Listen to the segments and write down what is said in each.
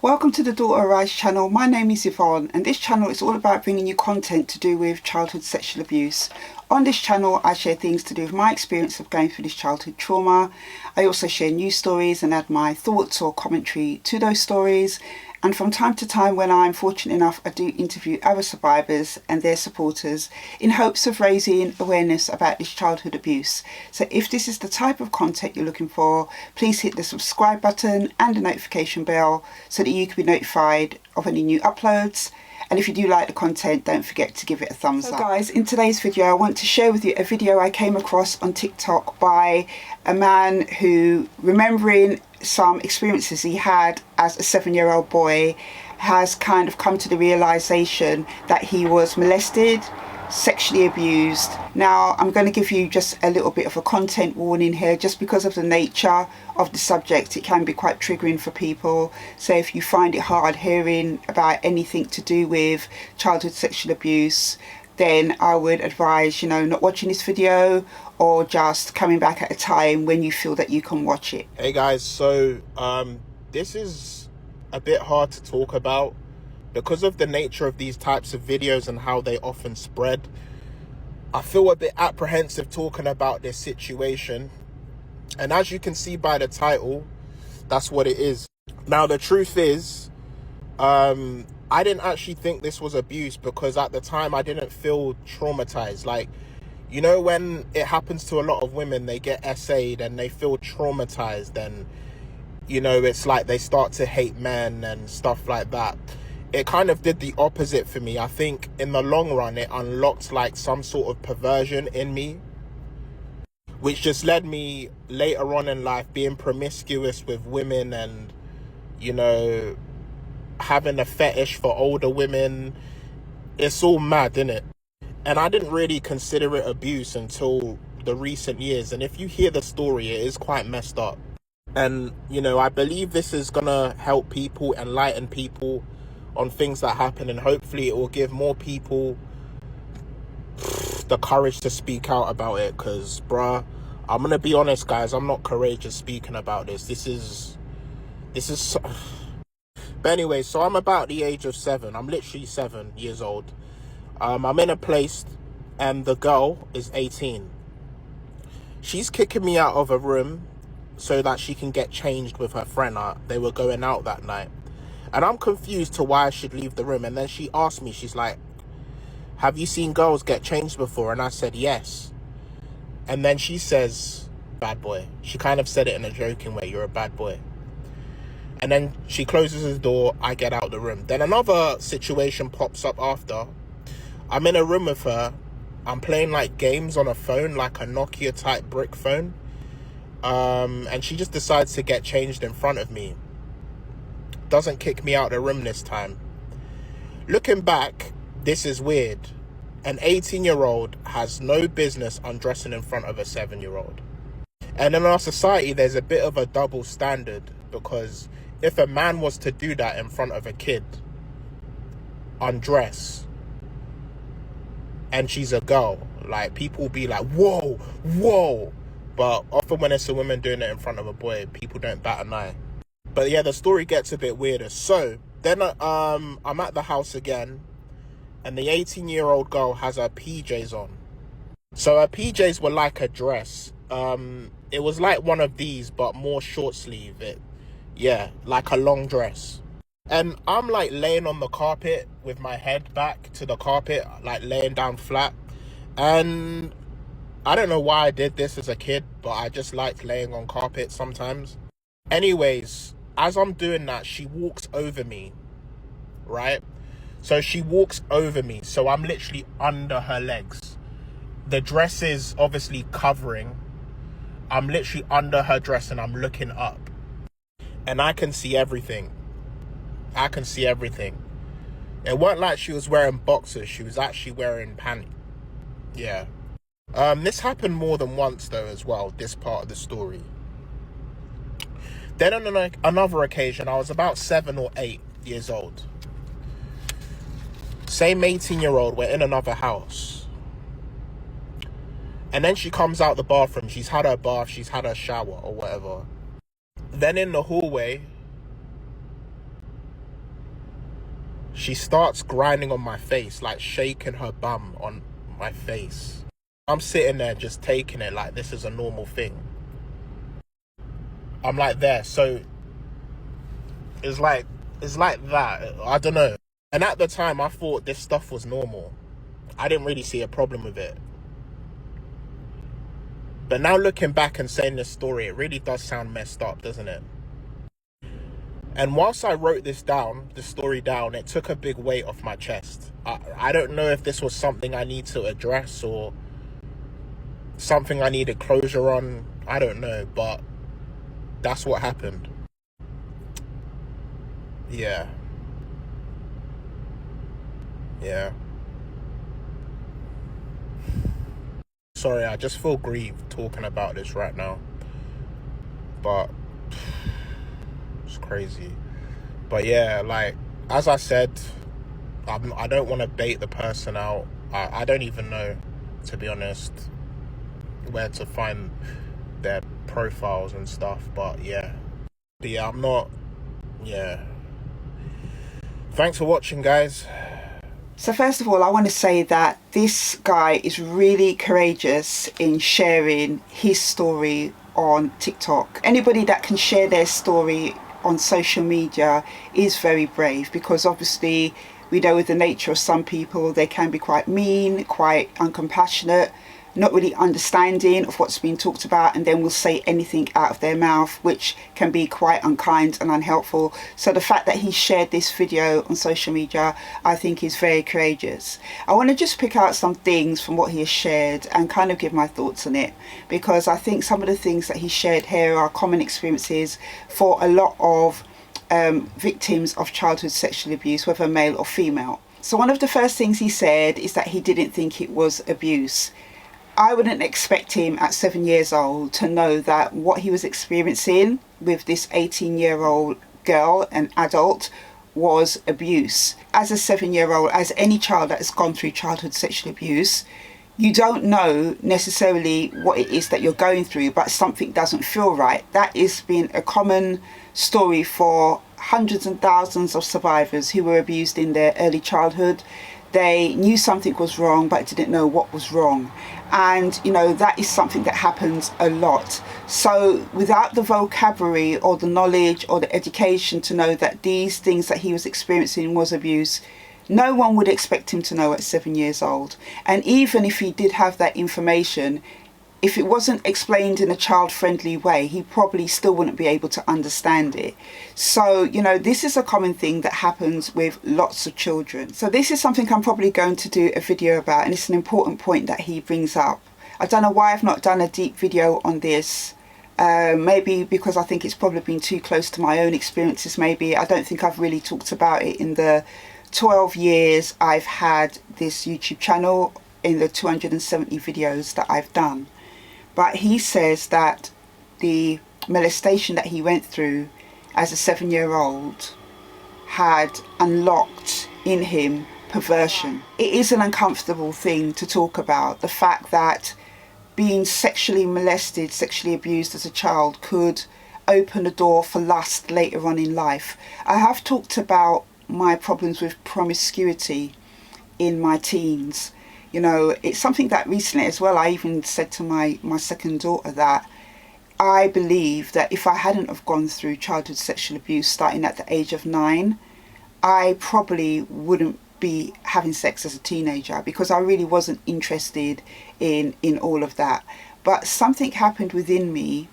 Welcome to the Daughter Arise channel. My name is Yvonne and this channel is all about bringing you content to do with childhood sexual abuse. On this channel I share things to do with my experience of going through this childhood trauma. I also share news stories and add my thoughts or commentary to those stories. And from time to time, when I'm fortunate enough, I do interview other survivors and their supporters in hopes of raising awareness about this childhood abuse. So if this is the type of content you're looking for, please hit the subscribe button and the notification bell so that you can be notified of any new uploads. And if you do like the content, don't forget to give it a thumbs up. Guys, in today's video, I want to share with you a video I came across on TikTok by a man who, remembering some experiences he had as a 7-year-old boy, has kind of come to the realization that he was molested, sexually abused. Now, I'm going to give you just a little bit of a content warning here, just because of the nature of the subject. It can be quite triggering for people. So if you find it hard hearing about anything to do with childhood sexual abuse, then I would advise, not watching this video, or just coming back at a time when you feel that you can watch it. Hey guys, so this is a bit hard to talk about because of the nature of these types of videos and how they often spread. I feel a bit apprehensive talking about this situation, and as you can see by the title, that's what it is. Now the truth is, I didn't actually think this was abuse because at the time I didn't feel traumatized. Like, when it happens to a lot of women, they get essayed and they feel traumatized, and it's like they start to hate men and stuff like that. It kind of did the opposite for me. I think in the long run it unlocked like some sort of perversion in me, which just led me later on in life being promiscuous with women and having a fetish for older women. It's all mad, innit? And I didn't really consider it abuse until the recent years. And if you hear the story, it is quite messed up. And, I believe this is going to help people, enlighten people on things that happen. And hopefully it will give more people the courage to speak out about it. Because, bruh, I'm going to be honest, guys, I'm not courageous speaking about this. This is so... But anyway, so I'm about the age of 7. I'm literally 7 years old. I'm in a place and the girl is 18. She's kicking me out of a room so that she can get changed with her friend. They were going out that night. And I'm confused to why I should leave the room. And then she asked me, she's like, have you seen girls get changed before? And I said, yes. And then she says, bad boy. She kind of said it in a joking way, you're a bad boy. And then she closes the door, I get out the room. Then another situation pops up after. I'm in a room with her. I'm playing like games on a phone, like a Nokia type brick phone. And she just decides to get changed in front of me. Doesn't kick me out the room this time. Looking back, this is weird. An 18-year-old has no business undressing in front of a 7-year-old. And in our society, there's a bit of a double standard, because if a man was to do that in front of a kid, undress, and she's a girl, like, people be like, whoa, whoa. But often when it's a woman doing it in front of a boy, people don't bat an eye. But yeah, the story gets a bit weirder. So then I'm at the house again, and the 18-year-old girl has her PJs on. So her PJs were like a dress. It was like one of these, but more short sleeve. Like a long dress. And I'm like laying on the carpet with my head back to the carpet, like laying down flat. And I don't know why I did this as a kid, but I just liked laying on carpet sometimes. Anyways, as I'm doing that, she walks over me, right? So she walks over me. So I'm literally under her legs. The dress is obviously covering. I'm literally under her dress and I'm looking up. And I can see everything. I can see everything. It weren't like she was wearing boxers. She was actually wearing panties. Yeah. This happened more than once though as well, this part of the story. Then on another occasion, I was about 7 or 8 years old. Same 18-year-old, we're in another house. And then she comes out the bathroom. She's had her bath, she's had her shower or whatever. Then in the hallway, she starts grinding on my face, like shaking her bum on my face. I'm sitting there just taking it like this is a normal thing. I'm like there, so it's like that. I don't know. And at the time, I thought this stuff was normal. I didn't really see a problem with it. But now looking back and saying this story, it really does sound messed up, doesn't it? And whilst I wrote this story down, it took a big weight off my chest. I don't know if this was something I need to address or something I needed closure on. I don't know, but that's what happened. Yeah. Sorry, I just feel grieved talking about this right now. But it's crazy. But yeah, like, as I said, I don't want to bait the person out. I don't even know, to be honest, where to find their profiles and stuff. But yeah, I'm not. Yeah. Thanks for watching, guys. So first of all, I want to say that this guy is really courageous in sharing his story on TikTok. Anybody that can share their story on social media is very brave, because obviously we know with the nature of some people, they can be quite mean, quite uncompassionate, not really understanding of what's being talked about, and then will say anything out of their mouth, which can be quite unkind and unhelpful. So the fact that he shared this video on social media, I think is very courageous. I want to just pick out some things from what he has shared and kind of give my thoughts on it, because I think some of the things that he shared here are common experiences for a lot of victims of childhood sexual abuse, whether male or female. So one of the first things he said is that he didn't think it was abuse. I wouldn't expect him at 7 years old to know that what he was experiencing with this 18-year-old girl, an adult, was abuse. As a 7-year-old, as any child that has gone through childhood sexual abuse, you don't know necessarily what it is that you're going through, but something doesn't feel right. That is been a common story for hundreds and thousands of survivors who were abused in their early childhood. They knew something was wrong, but didn't know what was wrong. And, you know, that is something that happens a lot. So without the vocabulary or the knowledge or the education to know that these things that he was experiencing was abuse, no one would expect him to know at 7 years old. And even if he did have that information, if it wasn't explained in a child-friendly way, he probably still wouldn't be able to understand it. So, you know, this is a common thing that happens with lots of children. So this is something I'm probably going to do a video about, and it's an important point that he brings up. I don't know why I've not done a deep video on this. Maybe because I think it's probably been too close to my own experiences, maybe. I don't think I've really talked about it in the 12 years I've had this YouTube channel, in the 270 videos that I've done. But he says that the molestation that he went through as a 7-year-old had unlocked in him perversion. It is an uncomfortable thing to talk about, the fact that being sexually molested, sexually abused as a child could open a door for lust later on in life. I have talked about my problems with promiscuity in my teens. You know, it's something that recently as well, I even said to my second daughter that I believe that if I hadn't have gone through childhood sexual abuse starting at the age of 9, I probably wouldn't be having sex as a teenager, because I really wasn't interested in all of that. But something happened within me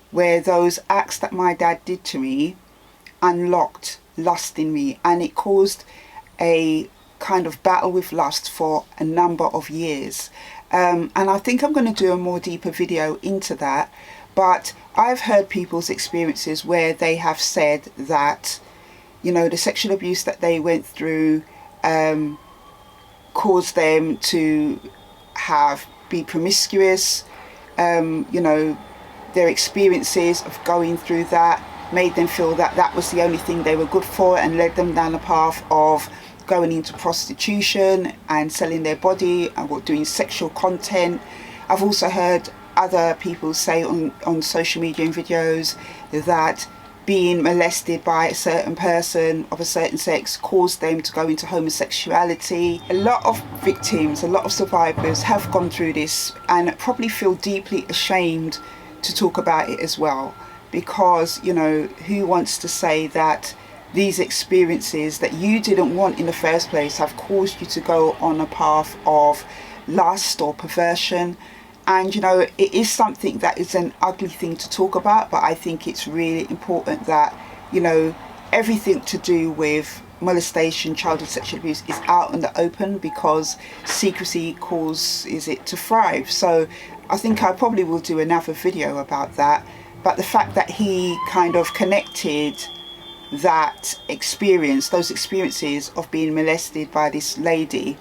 where those acts that my dad did to me unlocked lust in me, and it caused a kind of battle with lust for a number of years. And I think I'm going to do a more deeper video into that. But I've heard people's experiences where they have said that, you know, the sexual abuse that they went through caused them to be promiscuous. You know, their experiences of going through that made them feel that that was the only thing they were good for, and led them down a path of going into prostitution and selling their body and doing sexual content. I've also heard other people say on social media and videos that being molested by a certain person of a certain sex caused them to go into homosexuality. A lot of victims, a lot of survivors have gone through this and probably feel deeply ashamed to talk about it as well, because, you know, who wants to say that these experiences that you didn't want in the first place have caused you to go on a path of lust or perversion? And, you know, it is something that is an ugly thing to talk about, but I think it's really important that, you know, everything to do with molestation, childhood sexual abuse is out in the open, because secrecy causes it to thrive. So I think I probably will do another video about that. But the fact that he kind of connected that experience, those experiences of being molested by this lady,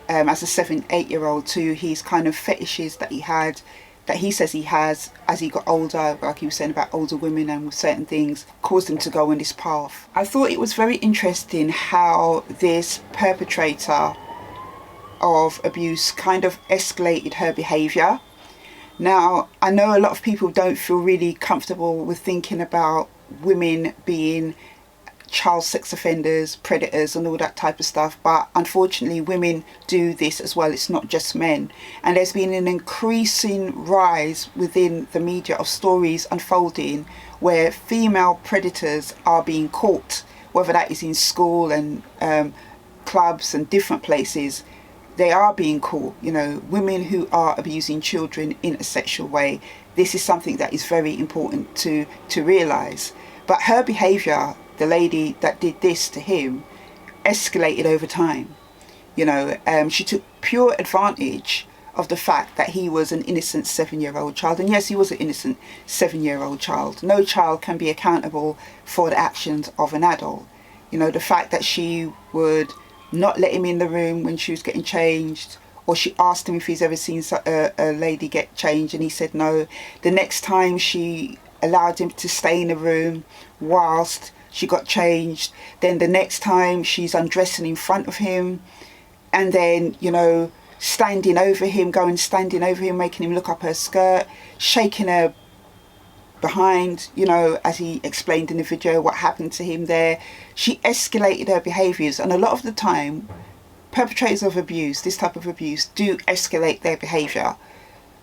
as a 7-8-year-old, to his kind of fetishes that he had, that he says he has as he got older, like he was saying about older women and with certain things, caused him to go on this path. I thought it was very interesting how this perpetrator of abuse kind of escalated her behaviour. Now, I know a lot of people don't feel really comfortable with thinking about women being child sex offenders, predators and all that type of stuff, but unfortunately women do this as well. It's not just men, and there's been an increasing rise within the media of stories unfolding where female predators are being caught, whether that is in school and clubs and different places. They are being caught, you know, women who are abusing children in a sexual way. This is something that is very important to realise. But her behaviour, the lady that did this to him, escalated over time. You know, she took pure advantage of the fact that he was an innocent 7-year-old child. And yes, he was an innocent 7-year-old child. No child can be accountable for the actions of an adult. You know, the fact that she would not let him in the room when she was getting changed, or she asked him if he's ever seen a lady get changed and he said no. The next time she allowed him to stay in the room whilst she got changed. Then the next time she's undressing in front of him, and then, you know, standing over him, making him look up her skirt, shaking her behind, you know, as he explained in the video what happened to him there. She escalated her behaviours, and a lot of the time perpetrators of abuse, this type of abuse, do escalate their behaviour.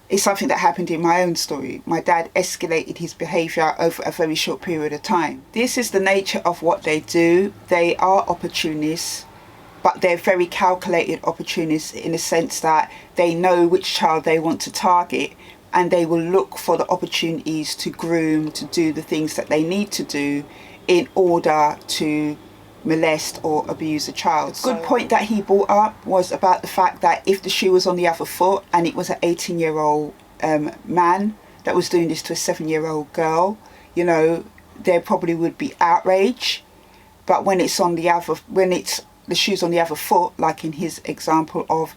It's something that happened in my own story. My dad escalated his behaviour over a very short period of time. This is the nature of what they do. They are opportunists, but they're very calculated opportunists in the sense that they know which child they want to target, and they will look for the opportunities to groom, to do the things that they need to do in order to molest or abuse a child. Good point that he brought up was about the fact that if the shoe was on the other foot and it was an 18-year-old man that was doing this to a 7-year-old girl, you know, there probably would be outrage. But when it's on the other, when it's the shoe's on the other foot, like in his example of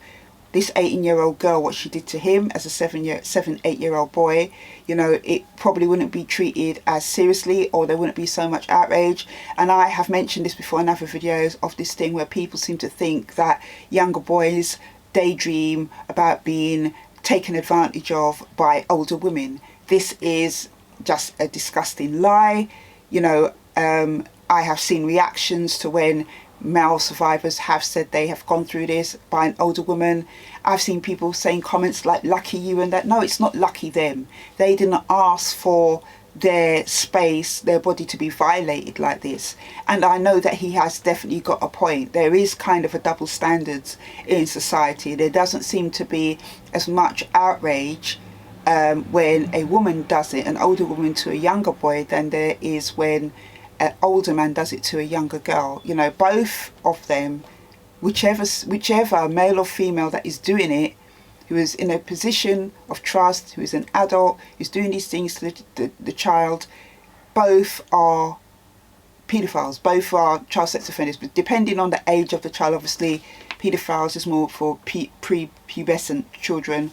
this 18-year-old girl, what she did to him as a 8-year-old boy, you know, it probably wouldn't be treated as seriously, or there wouldn't be so much outrage. And I have mentioned this before in other videos of this thing where people seem to think that younger boys daydream about being taken advantage of by older women. This is just a disgusting lie. You know, I have seen reactions to when male survivors have said they have gone through this by an older woman. I've seen people saying comments like lucky you and that. No, it's not lucky them. They didn't ask for their space, their body to be violated like this. And I know that he has definitely got a point. There is kind of a double standards in society. There doesn't seem to be as much outrage when a woman does it, an older woman to a younger boy, than there is when an older man does it to a younger girl. You know, both of them, whichever male or female that is doing it, who is in a position of trust, who is an adult, who's doing these things to the child, both are paedophiles, both are child sex offenders. But depending on the age of the child, obviously paedophiles is more for prepubescent children,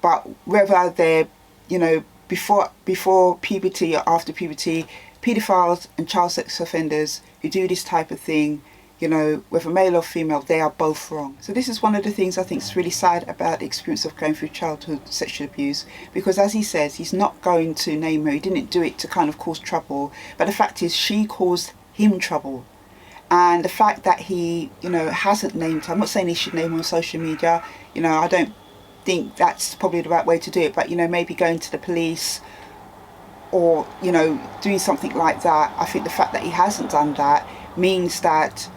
but whether they're, you know, before puberty or after puberty, paedophiles and child sex offenders who do this type of thing, you know, whether male or female, they are both wrong. So this is one of the things I think is really sad about the experience of going through childhood sexual abuse, because as he says, he's not going to name her. He didn't do it to kind of cause trouble, but the fact is she caused him trouble. And the fact that he, you know, hasn't named her, I'm not saying he should name her on social media, you know, I don't think that's probably the right way to do it, but, you know, maybe going to the police or, you know, doing something like that. I think the fact that he hasn't done that means that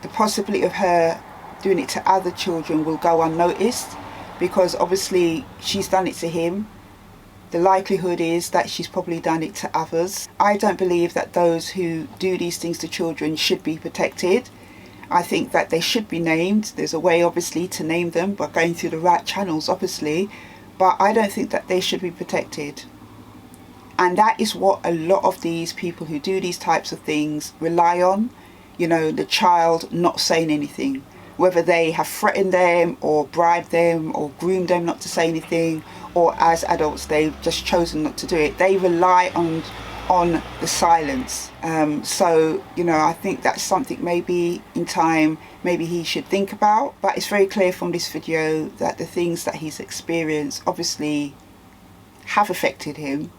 the possibility of her doing it to other children will go unnoticed, because obviously she's done it to him. The likelihood is that she's probably done it to others. I don't believe that those who do these things to children should be protected. I think that they should be named. There's a way obviously to name them by going through the right channels obviously, but I don't think that they should be protected. And that is what a lot of these people who do these types of things rely on. You know, the child not saying anything, whether they have threatened them or bribed them or groomed them not to say anything, or as adults they've just chosen not to do it. They rely on the silence. So, you know, I think that's something maybe in time maybe he should think about. But it's very clear from this video that the things that he's experienced obviously have affected him,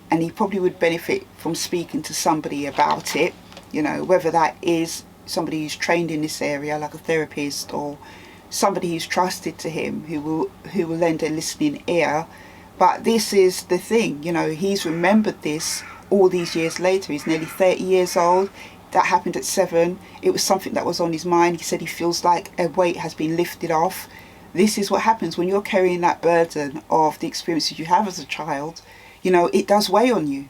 and he probably would benefit from speaking to somebody about it, you know, whether that is somebody who's trained in this area like a therapist, or somebody who's trusted to him who will lend a listening ear. But this is the thing, you know, he's remembered this all these years later. He's nearly 30 years old. That happened at 7. It was something that was on his mind. He said he feels like a weight has been lifted off. This is what happens when you're carrying that burden of the experiences you have as a child. You know, it does weigh on you.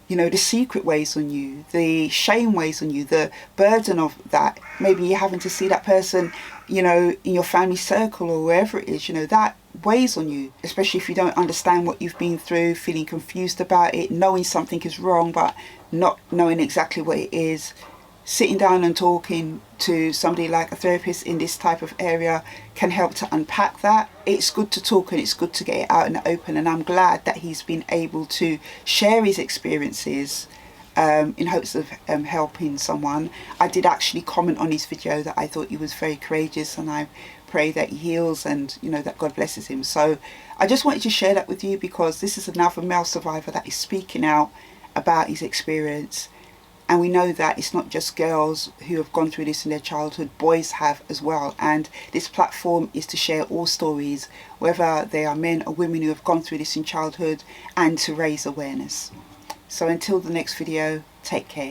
You know, the secret weighs on you, the shame weighs on you, the burden of that. Maybe you're having to see that person, you know, in your family circle or wherever it is, you know, that weighs on you, especially if you don't understand what you've been through, feeling confused about it, knowing something is wrong but not knowing exactly what it is. Sitting down and talking to somebody like a therapist in this type of area can help to unpack that. It's good to talk and it's good to get it out in the open, and I'm glad that he's been able to share his experiences in hopes of helping someone. I did actually comment on his video that I thought he was very courageous, and I pray that he heals and, you know, that God blesses him. So I just wanted to share that with you, because this is another male survivor that is speaking out about his experience. And we know that it's not just girls who have gone through this in their childhood, boys have as well. And this platform is to share all stories, whether they are men or women who have gone through this in childhood, and to raise awareness. So until the next video, take care.